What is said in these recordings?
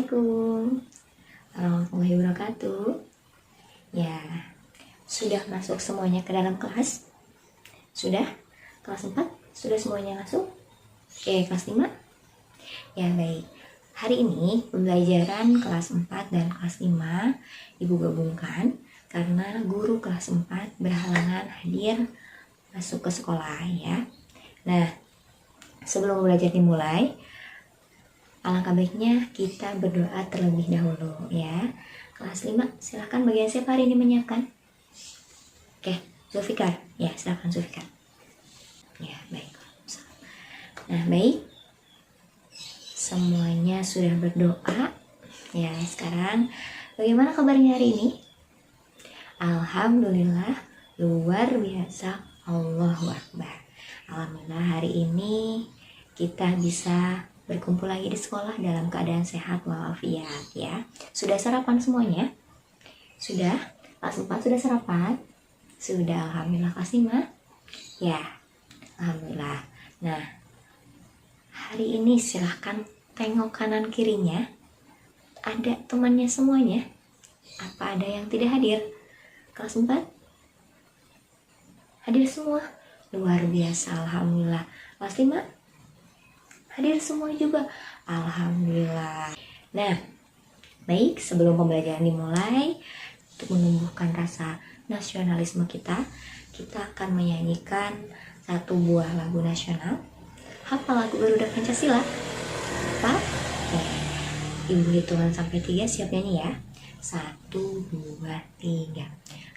Assalamualaikum warahmatullahi wabarakatuh. Ya, sudah masuk semuanya ke dalam kelas? Sudah? Kelas 4? Sudah semuanya masuk? Oke, kelas 5? Ya, baik. Hari ini pembelajaran kelas 4 dan kelas 5 Ibu gabungkan karena guru kelas 4 berhalangan hadir masuk ke sekolah ya. Nah, sebelum belajar dimulai, alangkah baiknya kita berdoa terlebih dahulu ya. Kelas 5, silahkan bagian siapa hari ini menyiapkan? Oke, Zulfikar. Ya, silahkan Zulfikar. Ya, baik. Nah, baik. Semuanya sudah berdoa. Ya, sekarang bagaimana kabarnya hari ini? Alhamdulillah, luar biasa. Allahu Akbar. Alhamdulillah hari ini kita bisa berkumpul lagi di sekolah dalam keadaan sehat walafiat ya. Sudah sarapan semuanya? Sudah? Kelas 4 sudah sarapan? Sudah, alhamdulillah. Kelas 5? Ya, alhamdulillah. Nah, hari ini silahkan tengok kanan kirinya. Ada temannya semuanya? Apa ada yang tidak hadir? Kelas 4? Hadir semua? Luar biasa, alhamdulillah. Kelas 5? Hadir semua juga, alhamdulillah. Nah, baik, sebelum pembelajaran dimulai, untuk menumbuhkan rasa nasionalisme kita akan menyanyikan satu buah lagu nasional. Hafal lagu Garuda Pancasila? Apa? Oke. Ibu hitungan sampai 3, siap nyanyi ya. 1, 2, 3.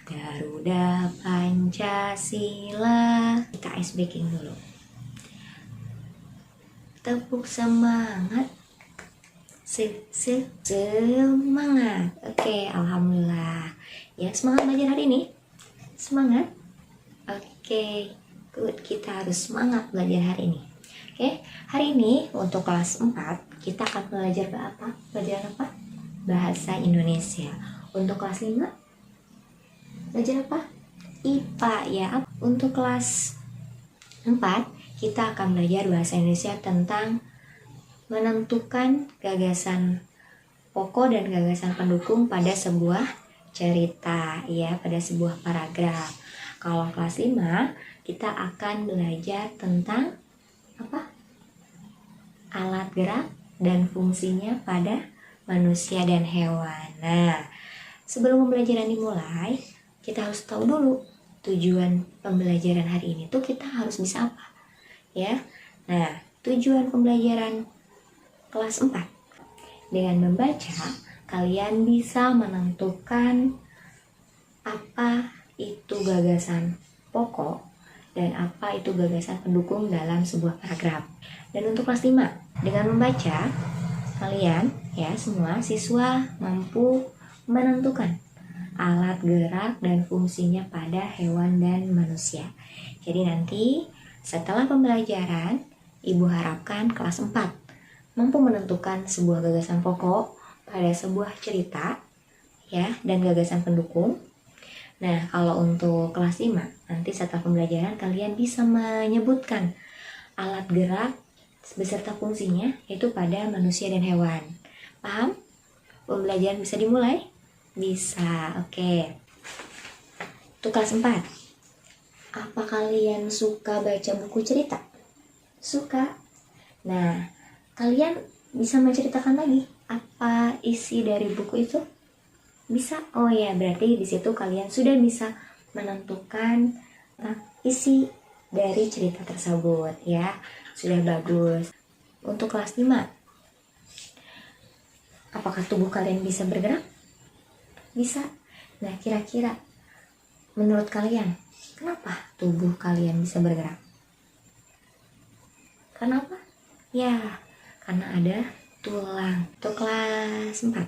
Garuda Pancasila. Kita ice breaking dulu. Tepuk semangat. Semangat. Oke, alhamdulillah. Ya, semangat belajar hari ini. Semangat. Oke, good. Kita harus semangat belajar hari ini. Oke, hari ini untuk kelas 4 kita akan belajar apa? Belajar apa? Bahasa Indonesia. Untuk kelas 5 belajar apa? IPA ya. Untuk kelas 4 kita akan belajar bahasa Indonesia tentang menentukan gagasan pokok dan gagasan pendukung pada sebuah cerita ya, pada sebuah paragraf. Kalau kelas 5 kita akan belajar tentang apa? Alat gerak dan fungsinya pada manusia dan hewan. Nah, sebelum pembelajaran dimulai, kita harus tahu dulu tujuan pembelajaran hari ini tuh kita harus bisa apa? Ya. Nah, tujuan pembelajaran kelas 4. Dengan membaca, kalian bisa menentukan apa itu gagasan pokok dan apa itu gagasan pendukung dalam sebuah paragraf. Dan untuk kelas 5, dengan membaca, kalian ya semua siswa mampu menentukan alat gerak dan fungsinya pada hewan dan manusia. Jadi nanti setelah pembelajaran, Ibu harapkan kelas 4 mampu menentukan sebuah gagasan pokok pada sebuah cerita ya dan gagasan pendukung. Nah, kalau untuk kelas 5, nanti setelah pembelajaran kalian bisa menyebutkan alat gerak beserta fungsinya yaitu pada manusia dan hewan. Paham? Pembelajaran bisa dimulai? Bisa. Oke. Untuk kelas 4. Apa kalian suka baca buku cerita? Suka? Nah, kalian bisa menceritakan lagi apa isi dari buku itu? Bisa? Oh ya, berarti di situ kalian sudah bisa menentukan isi dari cerita tersebut ya. Sudah bagus. Untuk kelas 5, apakah tubuh kalian bisa bergerak? Bisa. Nah, kira-kira menurut kalian, kenapa tubuh kalian bisa bergerak? Kenapa? Ya, karena ada tulang. Untuk kelas 4,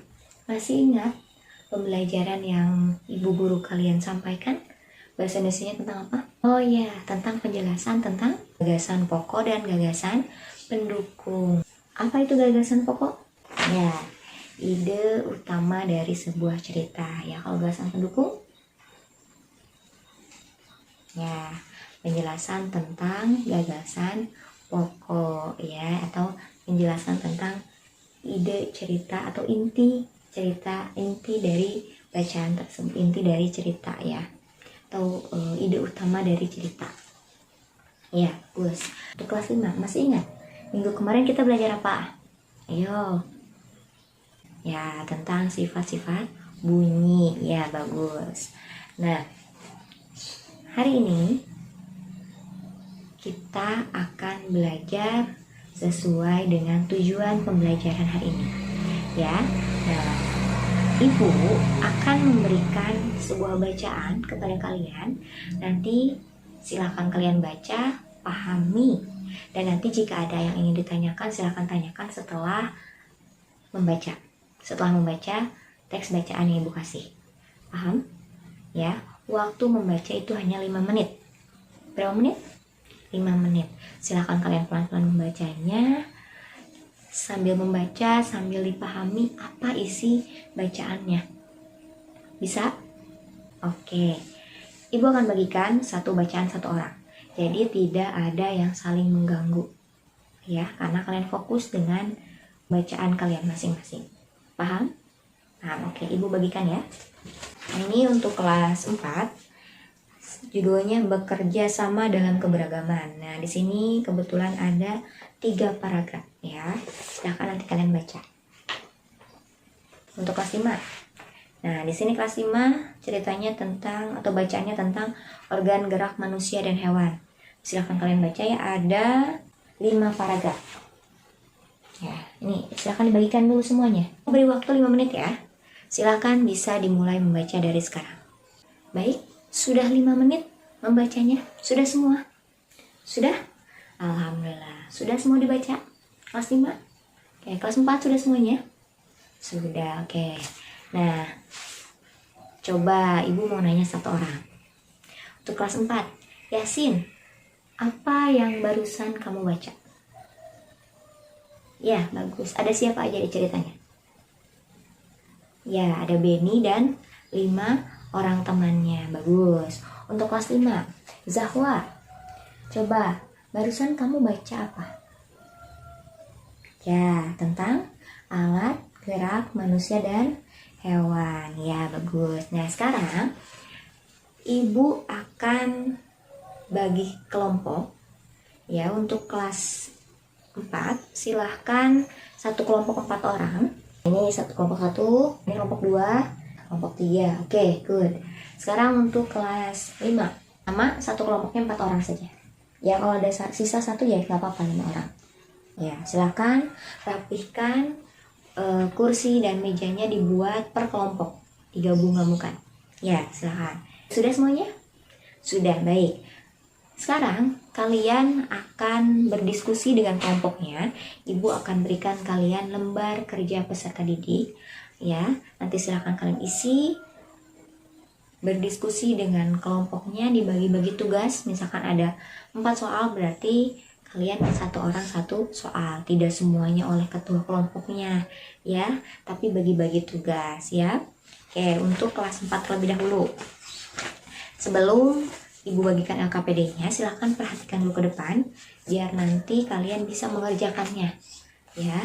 masih ingat pembelajaran yang ibu guru kalian sampaikan? Bahasa Indonesianya tentang apa? Oh ya, tentang penjelasan tentang gagasan pokok dan gagasan pendukung. Apa itu gagasan pokok? Ya, ide utama dari sebuah cerita. Ya, kalau gagasan pendukung? Ya, penjelasan tentang gagasan pokok ya, atau penjelasan tentang ide cerita atau inti cerita, inti dari bacaan tersebut, inti dari cerita ya, atau ide utama dari cerita. Ya, Gus. Untuk kelas 5, masih ingat? Minggu kemarin kita belajar apa? Ayo. Ya, tentang sifat-sifat bunyi. Ya, bagus. Nah, hari ini kita akan belajar sesuai dengan tujuan pembelajaran hari ini. Ya. Nah, Ibu akan memberikan sebuah bacaan kepada kalian. Nanti silakan kalian baca, pahami, dan nanti jika ada yang ingin ditanyakan silakan tanyakan setelah membaca. Setelah membaca teks bacaan yang Ibu kasih. Paham? Ya, waktu membaca itu hanya 5 menit. Berapa menit? 5 menit. Silakan kalian pelan-pelan membacanya. Sambil membaca, sambil dipahami apa isi bacaannya. Bisa? Oke. Ibu akan bagikan satu bacaan satu orang. Jadi tidak ada yang saling mengganggu. Ya, karena kalian fokus dengan bacaan kalian masing-masing. Paham? Paham. Oke, Ibu bagikan ya. Nah, ini untuk kelas 4. Judulnya bekerja sama dalam keberagaman. Nah, di sini kebetulan ada 3 paragraf ya. Silahkan nanti kalian baca. Untuk kelas 5. Nah, di sini kelas 5 ceritanya tentang atau bacaannya tentang organ gerak manusia dan hewan. Silahkan kalian baca ya, ada 5 paragraf. Ya, ini silahkan dibagikan dulu semuanya. Beri waktu 5 menit ya. Silahkan bisa dimulai membaca dari sekarang. Baik, sudah 5 menit membacanya? Sudah semua? Sudah? Alhamdulillah. Sudah semua dibaca? Kelas 5? Oke, kelas 4 sudah semuanya? Sudah, oke. Nah, coba Ibu mau nanya satu orang. Untuk kelas 4, Yasin, apa yang barusan kamu baca? Ya, bagus. Ada siapa aja di ceritanya? Ya, ada Benny dan 5 orang temannya. Bagus. Untuk kelas 5, Zahwa, coba barusan kamu baca apa? Ya, tentang alat gerak manusia dan hewan. Ya, bagus. Nah, sekarang Ibu akan bagi kelompok. Ya, untuk kelas 4, silahkan satu kelompok 4 orang. Ini satu kelompok 1, ini kelompok 2, kelompok 3. Oke, good. Sekarang untuk kelas 5, sama satu kelompoknya 4 orang saja. Ya, kalau ada sisa 1 ya nggak apa-apa, 5 orang. Ya, silahkan rapihkan kursi dan mejanya, dibuat per kelompok, digabung-gabungkan. Ya, silahkan. Sudah semuanya? Sudah, baik. Sekarang kalian akan berdiskusi dengan kelompoknya. Ibu akan berikan kalian lembar kerja peserta didik. Ya, nanti silahkan kalian isi. Berdiskusi dengan kelompoknya, dibagi-bagi tugas. Misalkan ada 4 soal, berarti kalian satu orang satu soal. Tidak semuanya oleh ketua kelompoknya, ya. Tapi bagi-bagi tugas, ya. Oke, untuk kelas 4 terlebih dahulu. Sebelum Ibu bagikan LKPD-nya, silahkan perhatikan dulu ke depan, biar nanti kalian bisa mengerjakannya. Ya,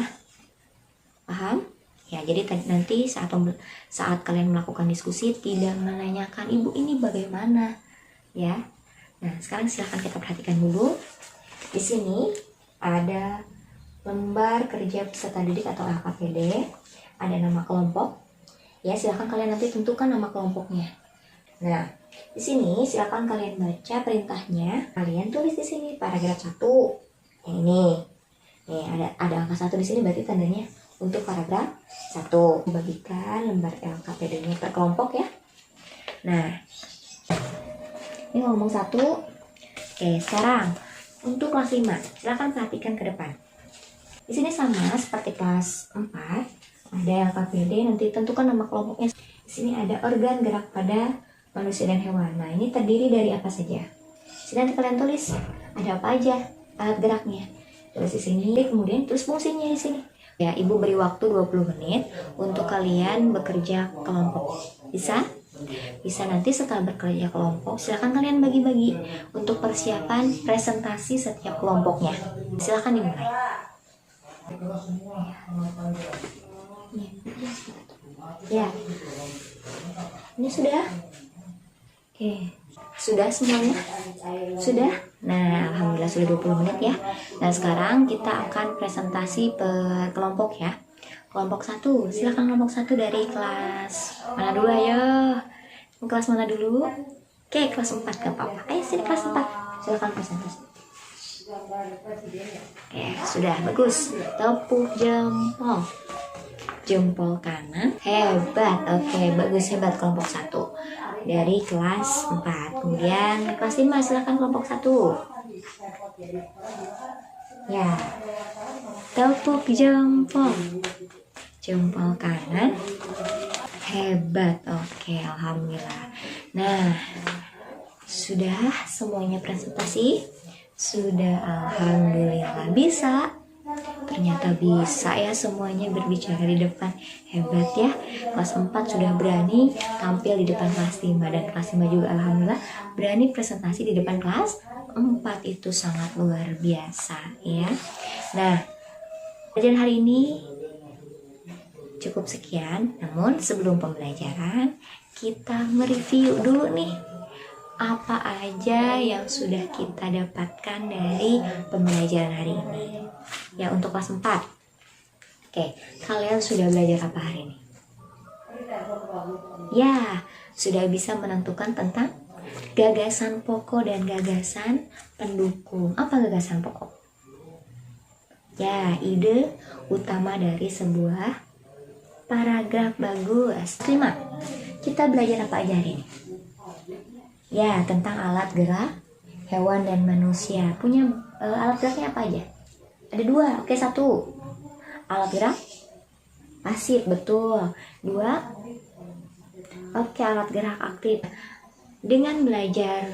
paham? Ya, jadi nanti saat kalian melakukan diskusi, tidak menanyakan, Ibu ini bagaimana? Ya, nah sekarang silahkan kita perhatikan dulu. Di sini ada lembar kerja peserta didik atau LKPD, ada nama kelompok. Ya, silahkan kalian nanti tentukan nama kelompoknya. Nah, di sini silakan kalian baca perintahnya. Kalian tulis di sini paragraf 1. Yang ini. Nih, ada angka 1 di sini, berarti tandanya untuk paragraf 1. Bagikan lembar LKPD-nya per kelompok ya. Nah, ini ngomong 1. Oke, sekarang untuk kelas 5, silakan perhatikan ke depan. Di sini sama seperti kelas 4. Ada LKPD, nanti tentukan nama kelompoknya. Di sini ada organ gerak pada manusia dan hewan. Nah, ini terdiri dari apa saja? Sini nanti kalian tulis ada apa aja alat geraknya. Tulis di sini, kemudian tulis fungsinya di sini. Ya, Ibu beri waktu 20 menit untuk kalian bekerja kelompok. Bisa? Bisa. Nanti setelah bekerja kelompok, silakan kalian bagi-bagi untuk persiapan presentasi setiap kelompoknya. Silakan dimulai. Ya, ini sudah. Oke, sudah semuanya? Sudah? Nah, alhamdulillah sudah 20 menit ya. Nah, sekarang kita akan presentasi per kelompok ya. Kelompok 1, silakan kelompok 1 dari kelas mana dulu ayo? Kelas mana dulu? Oke, kelas 4 gak apa-apa. Ayo sini kelas 4, silakan presentasi. Sudah bagus. Tepuk jempol. Jempol kanan, hebat. Oke, bagus, hebat kelompok 1 dari kelas 4. Kemudian kelas 5, silakan kelompok 1. Ya, tepuk jempol. Jempol kanan, hebat. Oke, alhamdulillah. Nah, sudah semuanya presentasi? Sudah, alhamdulillah. Bisa? Ternyata bisa ya semuanya berbicara di depan. Hebat ya. Kelas 4 sudah berani tampil di depan kelas 5. Dan kelas 5 juga alhamdulillah berani presentasi di depan kelas 4. Itu sangat luar biasa ya. Nah, pelajaran hari ini cukup sekian. Namun sebelum pembelajaran kita mereview dulu nih, apa aja yang sudah kita dapatkan dari pembelajaran hari ini. Ya, untuk kelas 4. Oke, kalian sudah belajar apa hari ini? Ya, sudah bisa menentukan tentang gagasan pokok dan gagasan pendukung. Apa gagasan pokok? Ya, ide utama dari sebuah paragraf. Bagus. 5. Kita belajar apa aja hari ini? Ya, tentang alat gerak hewan dan manusia. Punya alat geraknya apa aja? Ada 2. Oke, 1 alat gerak pasif, betul. 2 oke, alat gerak aktif. Dengan belajar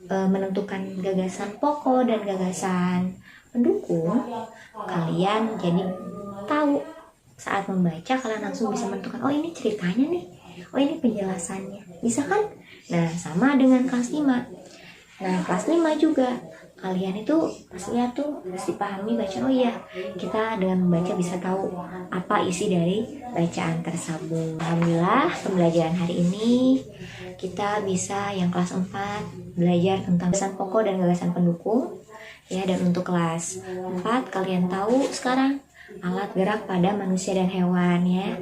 menentukan gagasan pokok dan gagasan pendukung, kalian jadi tahu saat membaca, kalian langsung bisa menentukan, oh ini ceritanya nih, oh ini penjelasannya, bisa kan? Nah, sama dengan kelas 5. Nah, kelas 5 juga kalian itu pas lihat tuh pasti pahami bacaan. Oh iya, kita dengan membaca bisa tahu apa isi dari bacaan tersebut. Alhamdulillah pembelajaran hari ini kita bisa yang kelas 4 belajar tentang gagasan pokok dan gagasan pendukung ya. Dan untuk kelas 4 kalian tahu sekarang alat gerak pada manusia dan hewan ya.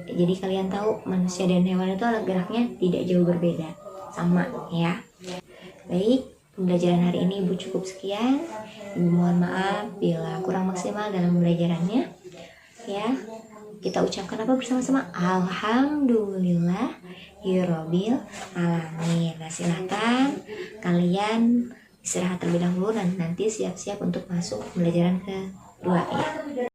Jadi kalian tahu manusia dan hewan itu alat geraknya tidak jauh berbeda, sama ya. Baik, pembelajaran hari ini Ibu cukup sekian. Ibu mohon maaf bila kurang maksimal dalam pembelajarannya. Ya, kita ucapkan apa bersama-sama? Alhamdulillahirobbil alamin. Nah, silahkan kalian istirahat terlebih dahulu dan nanti siap-siap untuk masuk pembelajaran kedua ya.